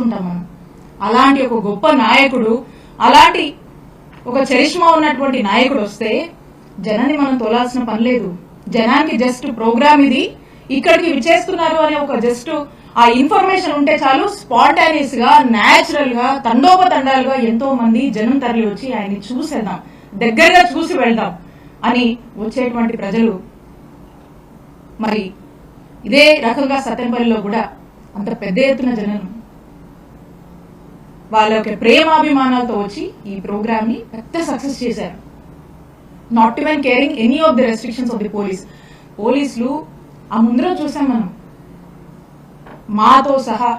మనం అలాంటి ఒక గొప్ప నాయకుడు, అలాంటి ఒక చరిష్మా ఉన్నటువంటి నాయకుడు వస్తే జనాన్ని మనం తోలాల్సిన పని లేదు. జనానికి జస్ట్ ప్రోగ్రామ్ ఇది, ఇక్కడికి విచ్చేస్తున్నారు అనే ఒక జస్ట్ ఆ ఇన్ఫర్మేషన్ ఉంటే చాలు, స్పాంటానియస్ గా, న్యాచురల్ గా, తండోపతండాలుగా ఎంతో మంది జనం తరలి వచ్చి ఆయన్ని చూసేద్దాం, దగ్గరగా చూసి వెళ్దాం అని వచ్చేటువంటి ప్రజలు మరి ఇదే రకంగా సత్తెనపల్లిలో కూడా అంత పెద్ద ఎత్తున జనం వాళ్ళ యొక్క ప్రేమాభిమానాలతో వచ్చి ఈ ప్రోగ్రామ్ ని పెద్ద సక్సెస్ చేశారు. Not even caring any of the restrictions of the పోలీసులు ఆ ముందర చూసాం మనం, మాతో సహా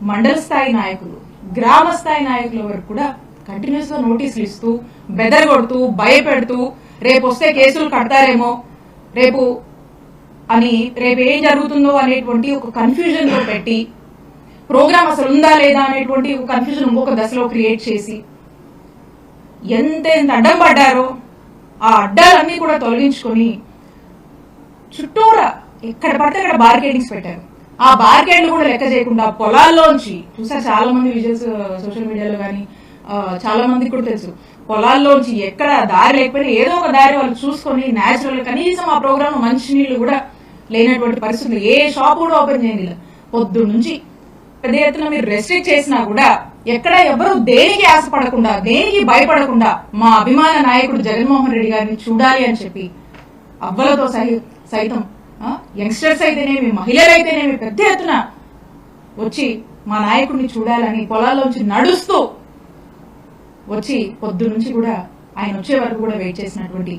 మండల స్థాయి నాయకులు, గ్రామ స్థాయి నాయకుల వరకు కూడా కంటిన్యూస్ గా నోటీసులు ఇస్తూ, బెదరగొడుతూ, భయపెడుతూ, రేపు వస్తే కేసులు కడతారేమో, రేపు ఏం జరుగుతుందో అనేటువంటి ఒక కన్ఫ్యూజన్ లో పెట్టి, ప్రోగ్రామ్ అసలు ఉందా లేదా అనేటువంటి ఒక కన్ఫ్యూజన్ ఇంకొక దశలో క్రియేట్ చేసి ఎంత అడ్డం పడ్డారో ఆ అడ్డాలన్నీ కూడా తొలగించుకొని చుట్టూరా ఎక్కడ పడితే అక్కడ బార్గెటింగ్స్ పెట్టారు. ఆ బార్గెట్లు కూడా లెక్క చేయకుండా పొలాల్లోంచి చూసారు చాలా మంది విజువల్స్ సోషల్ మీడియాలో కానీ చాలా మందికి కూడా తెలుసు, పొలాల్లోంచి ఎక్కడ దారి లేకపోయినా ఏదో ఒక దారి వాళ్ళు చూసుకొని న్యాచురల్ కనీసం ఆ ప్రోగ్రామ్ మంచినీళ్ళు కూడా లేనటువంటి పరిస్థితులు, ఏ షాప్ కూడా ఓపెన్ చేయలేదు. పొద్దు నుంచి పెద్ద ఎత్తున మీరు రెస్ట్రిక్ట్ చేసినా కూడా ఎక్కడ ఎవరు దేనికి ఆశపడకుండా, దేనికి భయపడకుండా మా అభిమాన నాయకుడు జగన్మోహన్ రెడ్డి గారిని చూడాలి అని చెప్పి అవ్వలతో సైతం యంగ్స్టర్స్ అయితేనేమి, మహిళలు అయితేనేమి పెద్ద ఎత్తున వచ్చి మా నాయకుడిని చూడాలని పొలాల్లోంచి నడుస్తూ వచ్చి పొద్దు నుంచి కూడా ఆయన వచ్చే వరకు కూడా వెయిట్ చేసినటువంటి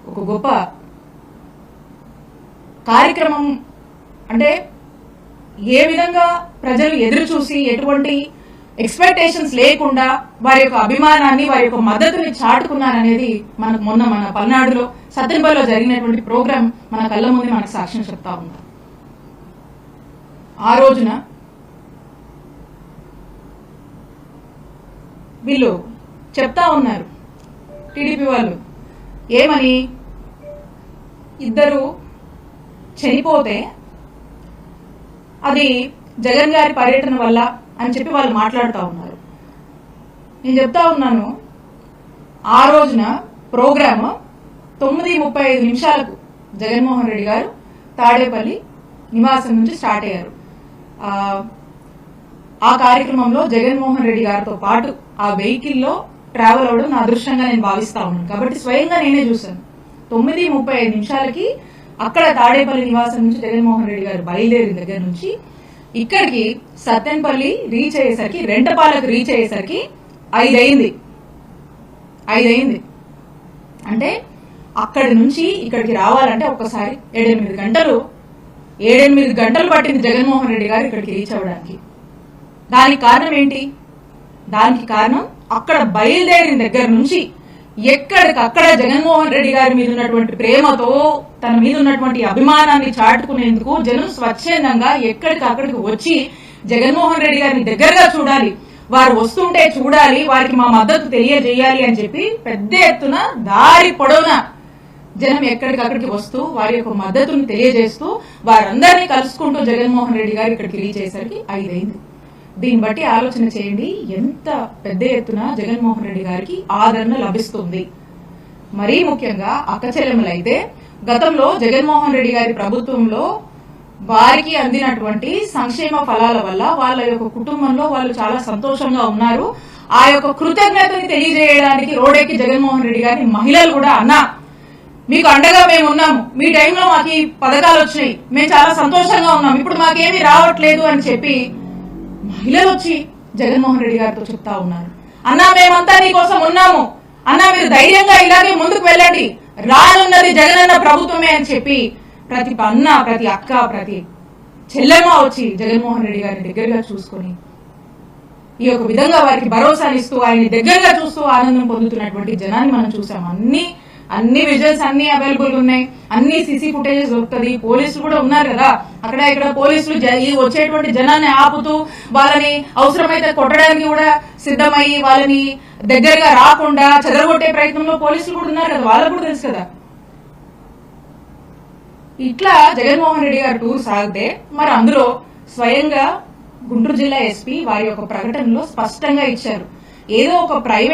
ఒక గొప్ప కార్యక్రమం. అంటే ఏ విధంగా ప్రజలు ఎదురు చూసి ఎటువంటి ఎక్స్పెక్టేషన్స్ లేకుండా వారి యొక్క అభిమానాన్ని, వారి యొక్క మద్దతుని చాటుకున్నారనేది మనకు మొన్న మన పల్నాడులో సత్తెనపల్లిలో జరిగినటువంటి ప్రోగ్రామ్ మన కళ్ళ ముందు మనకు సాక్ష్యం చెప్తా ఉంది. ఆ రోజున వీళ్ళు చెప్తా ఉన్నారు టీడీపీ వాళ్ళు ఏమని, ఇద్దరు చనిపోతే అది జగన్ గారి పర్యటన వల్ల అని చెప్పి వాళ్ళు మాట్లాడుతూ ఉన్నారు. నేను చెప్తా ఉన్నాను, ఆ రోజున ప్రోగ్రామ్ 9:35 జగన్మోహన్ రెడ్డి గారు తాడేపల్లి నివాసం నుంచి స్టార్ట్ అయ్యారు. ఆ కార్యక్రమంలో జగన్మోహన్ రెడ్డి గారితో పాటు ఆ వెహికల్లో ట్రావెల్ అవ్వడం నా అదృష్టంగా నేను భావిస్తా ఉన్నాను. కాబట్టి స్వయంగా నేనే చూశాను. 9:35 అక్కడ తాడేపల్లి నివాసం నుంచి జగన్మోహన్ రెడ్డి గారు బయలుదేరిన దగ్గర నుంచి ఇక్కడికి సత్తెనపల్లి రీచ్ అయ్యేసరికి, రెంటపాలకు రీచ్ అయ్యేసరికి 5 అయింది. అంటే అక్కడి నుంచి ఇక్కడికి రావాలంటే ఒక్కసారి 7-8 గంటలు పట్టింది జగన్మోహన్ రెడ్డి గారు ఇక్కడికి రీచ్ అవ్వడానికి. దానికి కారణం ఏంటి? దానికి కారణం అక్కడ బయలుదేరిన దగ్గర నుంచి ఎక్కడికక్కడ జగన్మోహన్ రెడ్డి గారి మీద ఉన్నటువంటి ప్రేమతో, తన మీద ఉన్నటువంటి అభిమానాన్ని చాటుకునేందుకు జనం స్వచ్ఛందంగా ఎక్కడికక్కడికి వచ్చి జగన్మోహన్ రెడ్డి గారిని దగ్గరగా చూడాలి, వారు వస్తుంటే చూడాలి, వారికి మా మద్దతు తెలియజేయాలి అని చెప్పి పెద్ద ఎత్తున దారి పొడవునా జనం ఎక్కడికక్కడికి వస్తూ వారి యొక్క మద్దతును తెలియజేస్తూ వారందరినీ కలుసుకుంటూ జగన్మోహన్ రెడ్డి గారు ఇక్కడికి రీచ్ అయ్యేసరికి 5 అయింది. దీన్ని బట్టి ఆలోచన చేయండి ఎంత పెద్ద ఎత్తున జగన్మోహన్ రెడ్డి గారికి ఆదరణ లభిస్తుంది. మరీ ముఖ్యంగా అక్కచెల్లెమ్మలైతే గతంలో జగన్మోహన్ రెడ్డి గారి ప్రభుత్వంలో వారికి అందినటువంటి సంక్షేమ ఫలాల వల్ల వాళ్ళ యొక్క కుటుంబంలో వాళ్ళు చాలా సంతోషంగా ఉన్నారు. ఆ యొక్క కృతజ్ఞతని తెలియజేయడానికి రోడ్డెక్కి జగన్మోహన్ రెడ్డి గారిని మహిళలు కూడా, అన్నా మీకు అండగా మేము ఉన్నాము, మీ టైంలో మాకు ఈ పథకాలు వచ్చినాయి, మేము చాలా సంతోషంగా ఉన్నాం, ఇప్పుడు మాకేమీ రావట్లేదు అని చెప్పి మహిళలు వచ్చి జగన్మోహన్ రెడ్డి గారితో చెప్తా ఉన్నారు. అన్నా మేమంతా నీకోసం ఉన్నాము, అన్నా మీరు ధైర్యంగా ఇలాగే ముందుకు వెళ్ళండి, రానున్నది జగనన్న ప్రభుత్వమే అని చెప్పి ప్రతి అన్న, ప్రతి అక్క, ప్రతి చెల్లెమ్మ వచ్చి జగన్మోహన్ రెడ్డి గారిని దగ్గరగా చూసుకొని ఈ యొక్క విధంగా వారికి భరోసానిస్తూ ఆయన్ని దగ్గరగా చూస్తూ ఆనందం పొందుతున్నటువంటి జనాన్ని మనం చూసాం. అన్ని విజువల్స్ అన్ని అవైలబుల్ ఉన్నాయి, అన్ని సీసీ ఫుటేజెస్ దొరుకుతుంది. పోలీసులు కూడా ఉన్నారు కదా, అక్కడ ఇక్కడ పోలీసులు వచ్చేటువంటి జనాన్ని ఆపుతూ వాళ్ళని అవసరమైతే కొట్టడానికి కూడా సిద్ధమయ్యి వాళ్ళని దగ్గరగా రాకుండా చెదరగొట్టే ప్రయత్నంలో పోలీసులు కూడా ఉన్నారు కదా, వాళ్ళకు కూడా తెలుసు కదా. ఇట్లా జగన్మోహన్ రెడ్డి గారు టూర్ సాగితే మరి అందులో స్వయంగా గుంటూరు జిల్లా ఎస్పీ వారి యొక్క ప్రకటనలో స్పష్టంగా ఇచ్చారు. ఏదో ఒక ప్రైవేట్